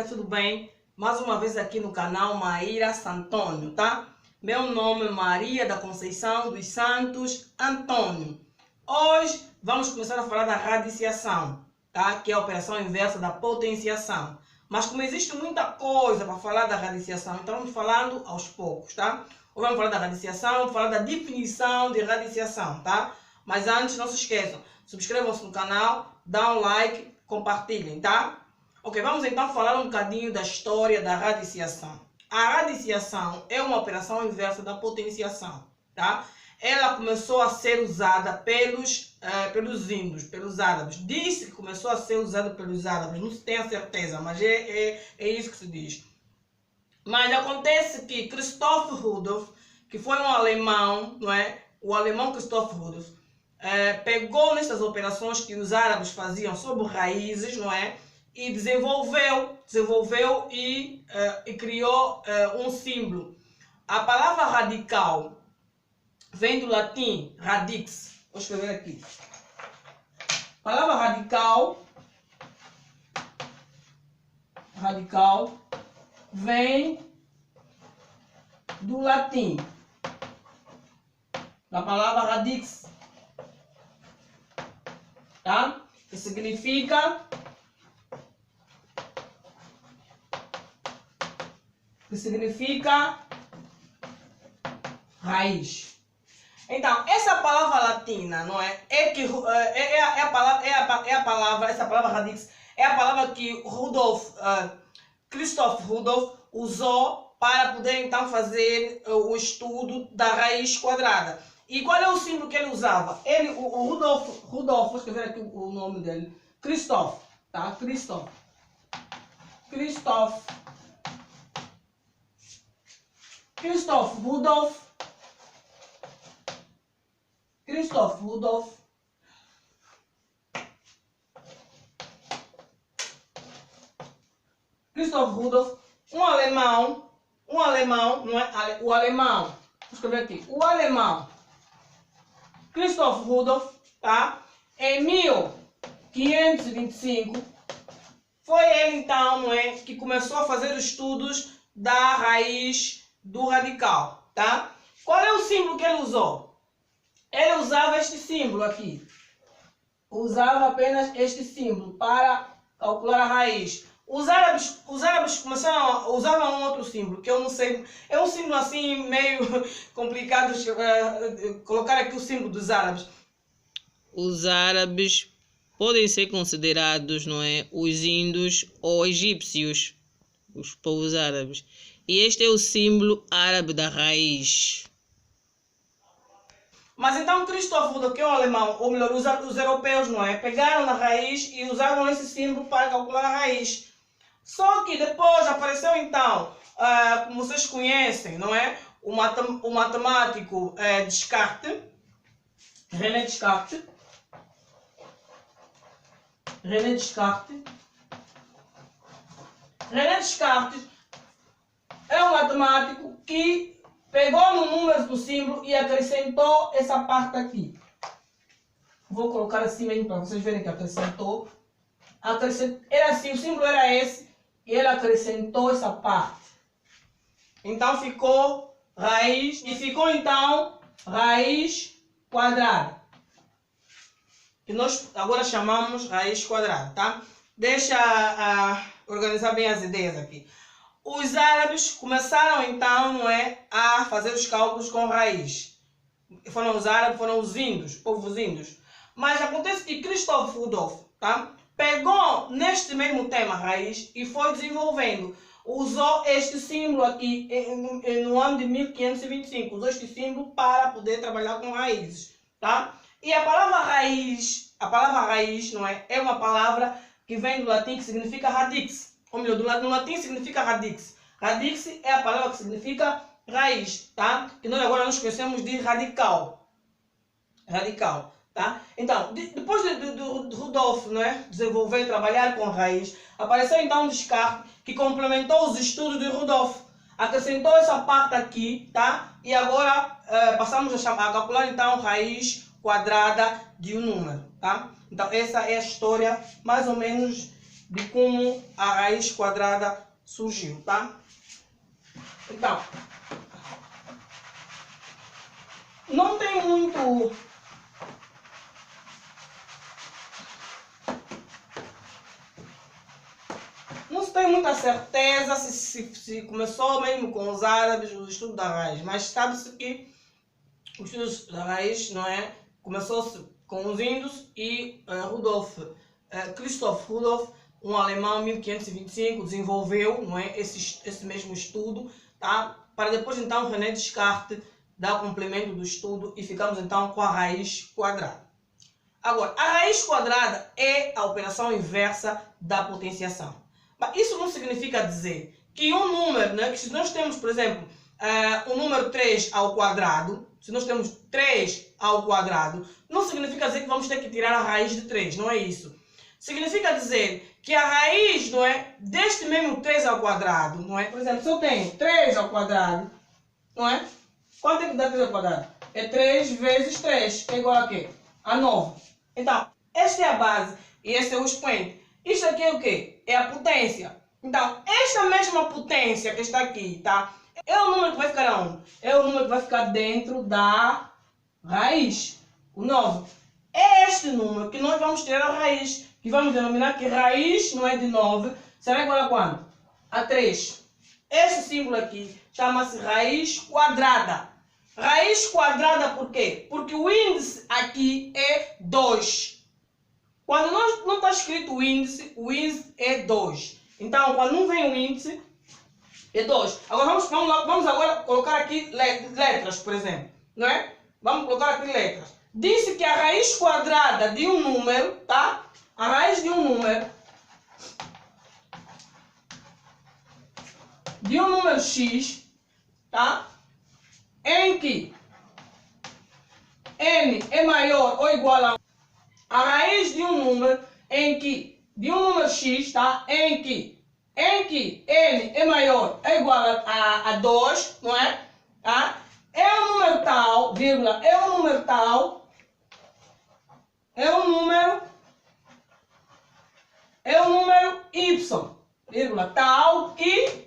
tá tudo bem? Mais uma vez aqui no canal Maíra Santônio, tá? Meu nome é Maria da Conceição dos Santos Antônio. Hoje vamos começar a falar da radiciação, tá? Que é a operação inversa da potenciação. Mas como existe muita coisa para falar da radiciação, então vamos falando aos poucos, tá? Hoje vamos falar da radiciação, vamos falar da definição de radiciação, tá? Mas antes, não se esqueçam, subscrevam-se no canal, dá um like, compartilhem, tá? Ok, vamos então falar um bocadinho da história da radiciação. A radiciação é uma operação inversa da potenciação, tá? Ela começou a ser usada pelos índios, pelos árabes. Diz que começou a ser usada pelos árabes, não se tem a certeza, mas é isso que se diz. Mas acontece que Christoph Rudolph, que foi um alemão, não é? O alemão Christoph Rudolph, pegou nestas operações que os árabes faziam sobre raízes, não é? E desenvolveu e criou um símbolo. A palavra radical vem do latim radix. Vou escrever aqui. A palavra radical vem do latim, da palavra radix, tá? Que significa raiz. Então, essa palavra latina, não é? Essa palavra radix é a palavra que Christoph Rudolph usou para poder então fazer o estudo da raiz quadrada. E qual é o símbolo que ele usava? O Rudolph, vou escrever aqui o nome dele, Christoph, tá? Christoph Rudolph um alemão, não é? O alemão, vou escrever aqui, o alemão Christoph Rudolph, tá? Em 1525, foi ele então, não é, que começou a fazer os estudos da raiz do radical, tá? Qual é o símbolo que ele usou? Ele usava este símbolo aqui. Usava apenas este símbolo para calcular a raiz. Os árabes usavam um outro símbolo, que eu não sei, é um símbolo assim meio complicado colocar aqui o símbolo dos árabes. Os árabes podem ser considerados, não é, os índios ou egípcios, os povos árabes. E este é o símbolo árabe da raiz. Mas então Christoph Rudolph, que é o alemão, ou melhor, os europeus, não é, pegaram na raiz e usaram esse símbolo para calcular a raiz. Só que depois apareceu então, como vocês conhecem, não é, o matemático Descartes, René Descartes. René Descartes é um matemático que pegou no número do símbolo e acrescentou essa parte aqui. Vou colocar assim mesmo para vocês verem que acrescentou. Era assim, o símbolo era esse e ele acrescentou essa parte. Então ficou raiz e ficou então raiz quadrada, que nós agora chamamos raiz quadrada, tá? Deixa organizar bem as ideias aqui. Os árabes começaram então, não é, a fazer os cálculos com raiz. Foram os árabes, foram os índios, povos índios. Mas acontece que Christoph Rudolph, tá, pegou neste mesmo tema raiz e foi desenvolvendo. Usou este símbolo aqui no ano de 1525. Usou este símbolo para poder trabalhar com raízes, tá? E a palavra raiz, não é, é uma palavra que vem do latim que significa radix. Ou melhor, no latim significa radix. Radix é a palavra que significa raiz, tá? Que nós agora nos conhecemos de radical. Radical, tá? Então, depois do Rudolph, né, desenvolver e trabalhar com raiz, apareceu então Descartes, que complementou os estudos de Rudolph. Acrescentou essa parte aqui, tá? E agora passamos a calcular então raiz quadrada de um número, tá? Então essa é a história mais ou menos de como a raiz quadrada surgiu, tá? Então, não tem muito... Não se tem muita certeza se começou mesmo com os árabes o estudo da raiz, mas sabe-se que o estudo da raiz, não é, começou-se com os índios e Christoph Rudolph, um alemão, em 1525, desenvolveu, não é, esse mesmo estudo, tá? Para depois então René Descartes dar complemento do estudo e ficamos então com a raiz quadrada. Agora, a raiz quadrada é a operação inversa da potenciação. Mas isso não significa dizer que um número, né, que se nós temos, por exemplo, o número 3 ao quadrado, se nós temos 3 ao quadrado, não significa dizer que vamos ter que tirar a raiz de 3, não é isso. Significa dizer que a raiz, não é, deste mesmo 3 ao quadrado, não é? Por exemplo, se eu tenho 3 ao quadrado, não é? Quanto é que dá 3 ao quadrado? É 3 vezes 3, que é igual a quê? A 9. Então, esta é a base e este é o expoente. Isto aqui é o quê? É a potência. Então, esta mesma potência que está aqui, tá? É o número que vai ficar aonde? É o número que vai ficar dentro da raiz, o 9. É este número que nós vamos tirar a raiz, que vamos denominar que raiz, não é, de 9, será igual a quanto? A 3. Este símbolo aqui chama-se raiz quadrada. Raiz quadrada por quê? Porque o índice aqui é 2. Quando não está escrito o índice é 2. Então, quando não vem o índice, é 2. Agora, vamos agora colocar aqui letras, por exemplo. Não é? Vamos colocar aqui letras. Disse que a raiz quadrada de um número, tá? A raiz de um número, x, tá? Em que n é maior ou igual a raiz de um número de um número x, tá? Em que n é maior ou igual a 2, não é? Tá? É um número tal, vírgula, é um número tal, é um número y, vírgula, tal que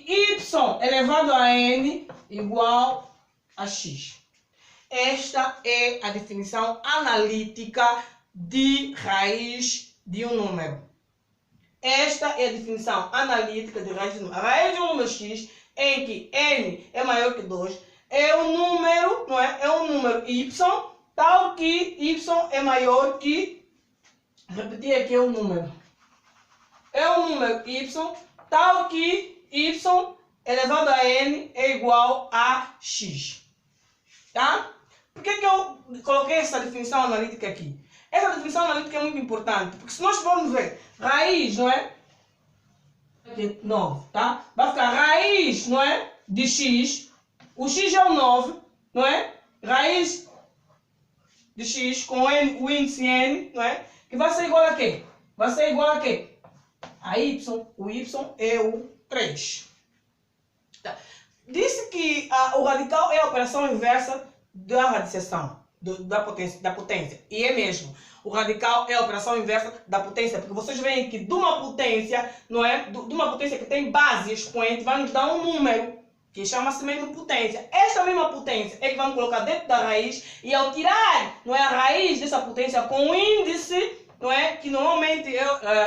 y elevado a n igual a x. Esta é a definição analítica de raiz de um número. Esta é a definição analítica de raiz de um número. A raiz de um número x, em que n é maior que 2, é um número, não é? É um número y, tal que y é maior que, repetir aqui, é um número. É um número y, tal que y elevado a n é igual a x. Tá? Por que eu coloquei essa definição analítica aqui? Essa definição analítica é muito importante, porque se nós formos ver raiz, não é? Aqui, 9, tá? Vai ficar raiz, não é? De x. O x é o 9, não é? Raiz de x com n, o índice n, não é? Que vai ser igual a quê? Vai ser igual a quê? A y. O y é o 3. Tá. Disse que o radical é a operação inversa da radiciação, da potência. E é mesmo. O radical é a operação inversa da potência. Porque vocês veem que de uma potência, não é? De uma potência que tem base e expoente, vai nos dar um número, que chama-se mesmo potência. Esta mesma potência é que vamos colocar dentro da raiz. E ao tirar, não é, a raiz dessa potência com o índice, não é? Que normalmente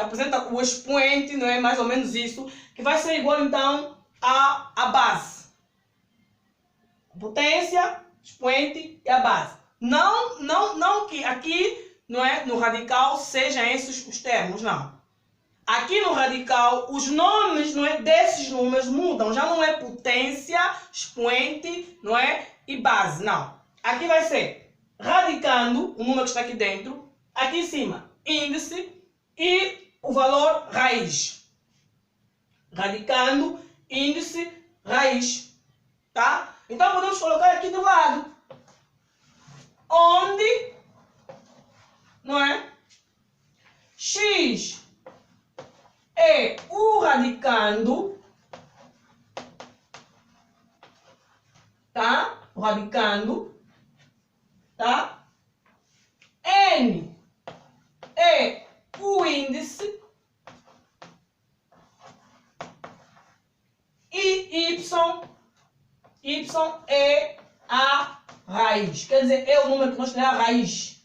representa o expoente, não é? Mais ou menos isso. Que vai ser igual, então, à base. Potência, expoente e a base. Não que aqui, não é, no radical sejam esses os termos, não. Aqui no radical, os nomes, não é, desses números mudam. Já não é potência, expoente, não é, e base, não. Aqui vai ser radicando o número que está aqui dentro, aqui em cima, índice e o valor raiz. Radicando, índice, raiz. Tá? Então podemos colocar aqui do lado, onde, não é, x é o radicando, tá? O radicando, tá? N é raiz. Quer dizer, é o número que nós temos a raiz.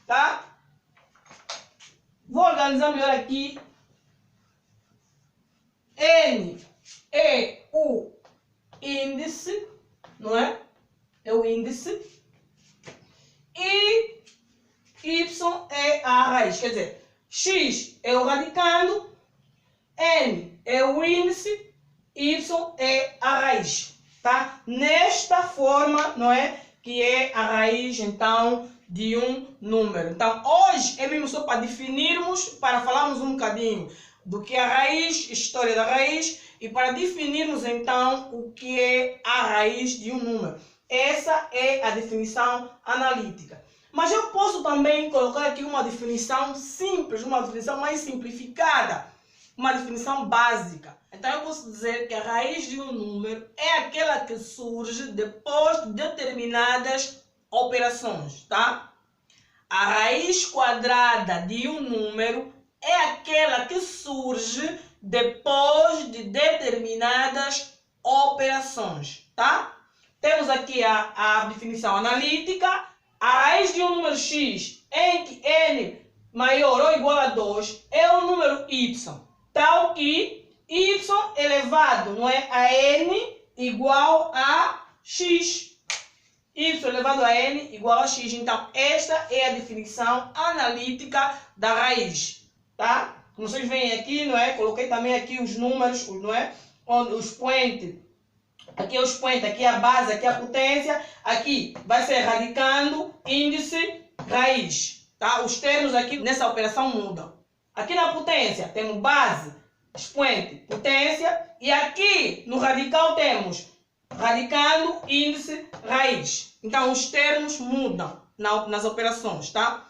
Tá? Vou organizar melhor aqui. N é o índice, não é? É o índice. E Y é a raiz. Quer dizer, X é o radicando, N é o índice, Y é a raiz. Tá? Nesta forma, não é? Que é a raiz, então, de um número. Então, hoje é mesmo só para definirmos, para falarmos um bocadinho do que é a raiz, história da raiz, e para definirmos, então, o que é a raiz de um número. Essa é a definição analítica. Mas eu posso também colocar aqui uma definição simples, uma definição mais simplificada, uma definição básica. Então eu posso dizer que a raiz de um número é aquela que surge depois de determinadas operações, tá? A raiz quadrada de um número é aquela que surge depois de determinadas operações, tá? Temos aqui a definição analítica. A raiz de um número x em que n maior ou igual a 2 é o número y, tal que y elevado, não é, a n igual a x. Y elevado a n igual a x. Então, esta é a definição analítica da raiz. Tá? Como vocês veem aqui, não é? Coloquei também aqui os números, não é? Onde os expoentes. Aqui é o expoente, aqui é a base, aqui é a potência. Aqui vai ser radicando, índice, raiz. Tá? Os termos aqui nessa operação mudam. Aqui na potência temos base, expoente, potência. E aqui no radical temos radicando, índice, raiz. Então os termos mudam nas operações. Tá?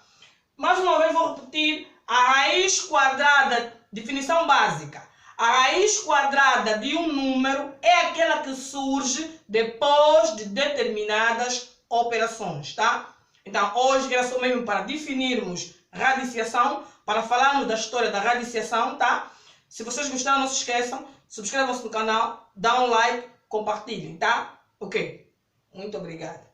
Mais uma vez vou repetir. A raiz quadrada, definição básica. A raiz quadrada de um número é aquela que surge depois de determinadas operações, tá? Então, hoje era só mesmo para definirmos radiciação, para falarmos da história da radiciação, tá? Se vocês gostaram, não se esqueçam, subscrevam-se no canal, dá um like, compartilhem, tá? Ok. Muito obrigada.